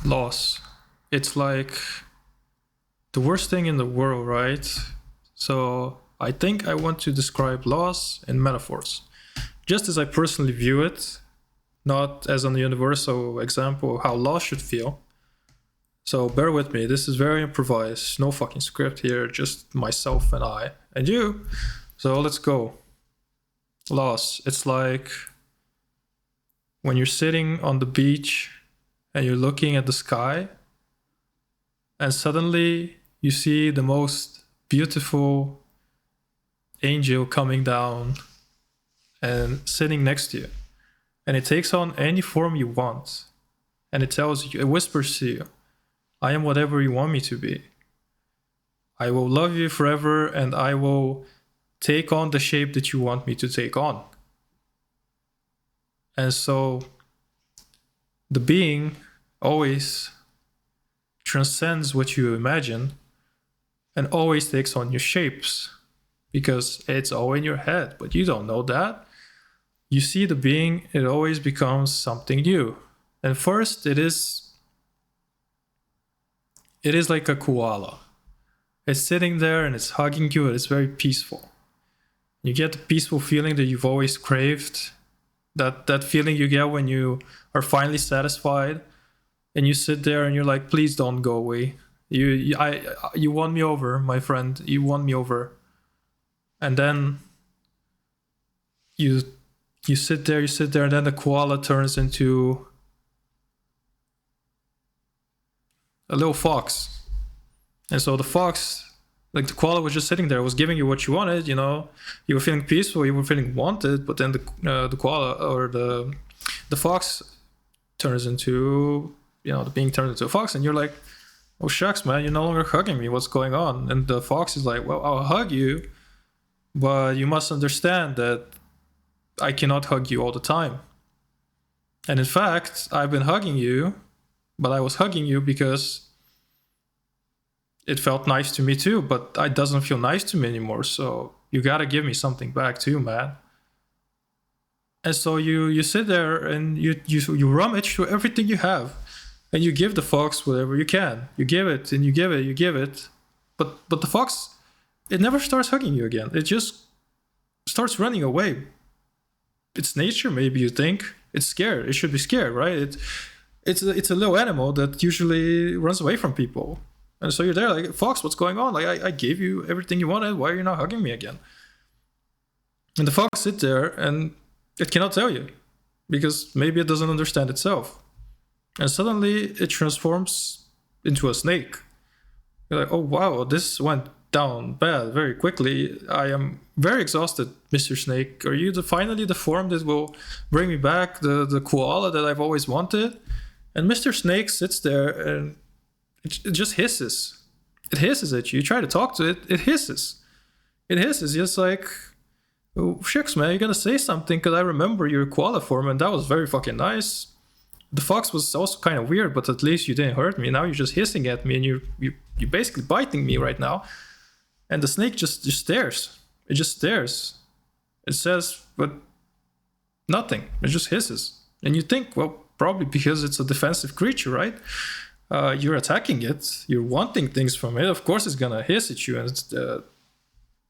Loss. It's like the worst thing in the world, right? So I think I want to describe loss in metaphors, just as I personally view it, not as an universal example of how loss should feel. So bear with me, this is very improvised, no fucking script here, just myself and I and you. So let's go. Loss. It's like when you're sitting on the beach and you're looking at the sky, and suddenly you see the most beautiful angel coming down and sitting next to you. And it takes on any form you want. And it tells you, it whispers to you, I am whatever you want me to be. I will love you forever, and I will take on the shape that you want me to take on. And so the being always transcends what you imagine and always takes on your shapes, because it's all in your head, but you don't know that. You see the being, it always becomes something new. And first it is like a koala. It's sitting there and it's hugging you, and it's very peaceful. You get the peaceful feeling that you've always craved, that feeling you get when you are finally satisfied, and you sit there and you're like, please don't go away. You won me over, my friend. You won me over. And then you sit there, and then the koala turns into a little fox. And so the fox, like the koala was just sitting there, was giving you what you wanted, you know. You were feeling peaceful, you were feeling wanted, but then the koala or the fox turns into, you know, the being turned into a fox, and you're like, oh shucks, man, you're no longer hugging me, what's going on? And the fox is like, well, I'll hug you, but you must understand that I cannot hug you all the time. And in fact, I've been hugging you, but I was hugging you because it felt nice to me too, but it doesn't feel nice to me anymore. So you gotta give me something back too, man. And so you sit there and you rummage through everything you have, and you give the fox whatever you can. You give it and you give it, you give it. But the fox, it never starts hugging you again. It just starts running away. It's nature, maybe you think. It's scared. It should be scared, right? It's a little animal that usually runs away from people. And so you're there like, fox, what's going on? Like, I gave you everything you wanted. Why are you not hugging me again? And the fox sits there and it cannot tell you, because maybe it doesn't understand itself. And suddenly it transforms into a snake. You're like, oh wow, this went down bad very quickly. I am very exhausted, Mr. Snake. Are you finally the form that will bring me back, the koala that I've always wanted? And Mr. Snake sits there and it just hisses. It hisses at you. You try to talk to it, it hisses. It hisses. It's like, oh, shucks, man, you're gonna say something, because I remember your koala form, and that was very fucking nice. The fox was also kind of weird, but at least you didn't hurt me. Now you're just hissing at me, and you're basically biting me right now. And the snake just stares. It just stares. It says, but nothing. It just hisses. And you think, well, probably because it's a defensive creature, right? You're attacking it. You're wanting things from it. Of course it's gonna hiss at you and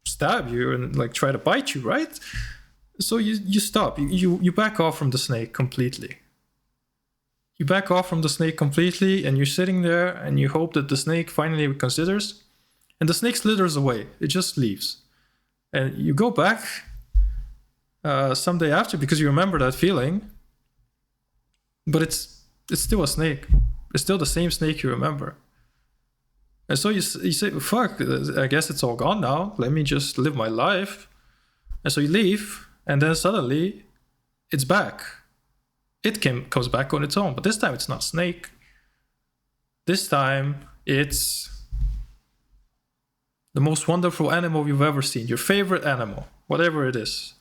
stab you and like try to bite you, right? So you stop. You back off from the snake completely. You back off from the snake completely, and you're sitting there and you hope that the snake finally considers. And the snake slithers away. It just leaves. And you go back someday after, because you remember that feeling. But it's still a snake. It's still the same snake you remember. And so you say, fuck, I guess it's all gone now. Let me just live my life. And so you leave, and then suddenly it's back. It comes back on its own. But this time it's not snake. This time it's the most wonderful animal you've ever seen. Your favorite animal, whatever it is.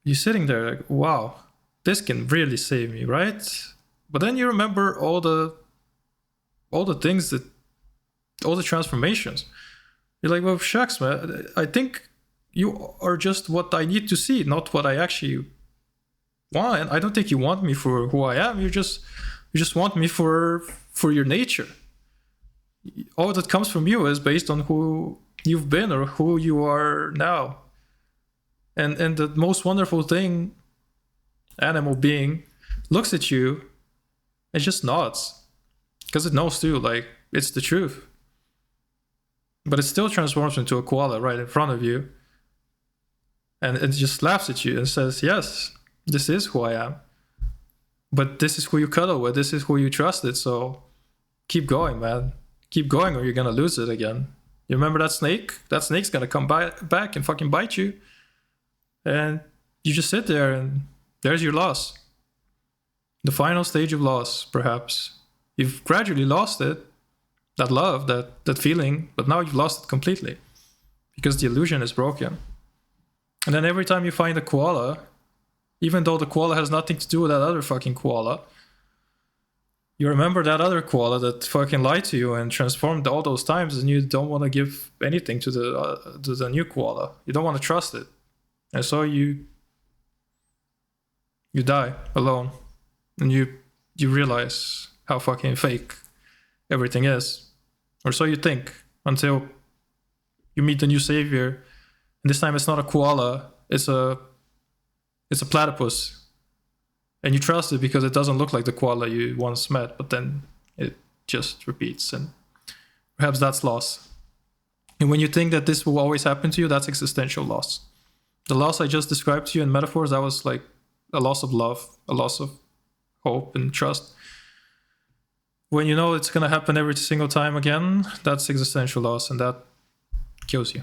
You're sitting there like, wow, this can really save me, right? But then you remember all the things that, all the transformations. You're like, well, shucks, man, I think you are just what I need to see, not what I actually want. I don't think you want me for who I am. You're just You just want me for your nature. All that comes from you is based on who you've been or who you are now. And the most wonderful thing, animal being, looks at you and just nods. Because it knows too, like, it's the truth. But it still transforms into a koala right in front of you. And it just laughs at you and says, yes, this is who I am. But this is who you cuddle with. This is who you trusted. So keep going, man. Keep going or you're going to lose it again. You remember that snake? That snake's going to come back and fucking bite you. And you just sit there and there's your loss. The final stage of loss, perhaps. You've gradually lost it. That love, that feeling. But now you've lost it completely. Because the illusion is broken. And then every time you find a koala, even though the koala has nothing to do with that other fucking koala, you remember that other koala that fucking lied to you and transformed all those times, and you don't want to give anything to the new koala. You don't want to trust it. And so you die alone. And you realize how fucking fake everything is. Or so you think, until you meet the new savior. And this time it's not a koala, it's a platypus. And you trust it because it doesn't look like the koala you once met, but then it just repeats. And perhaps that's loss. And when you think that this will always happen to you, that's existential loss. The loss I just described to you in metaphors, that was like a loss of love, a loss of hope and trust. When you know it's going to happen every single time again, that's existential loss, and that kills you.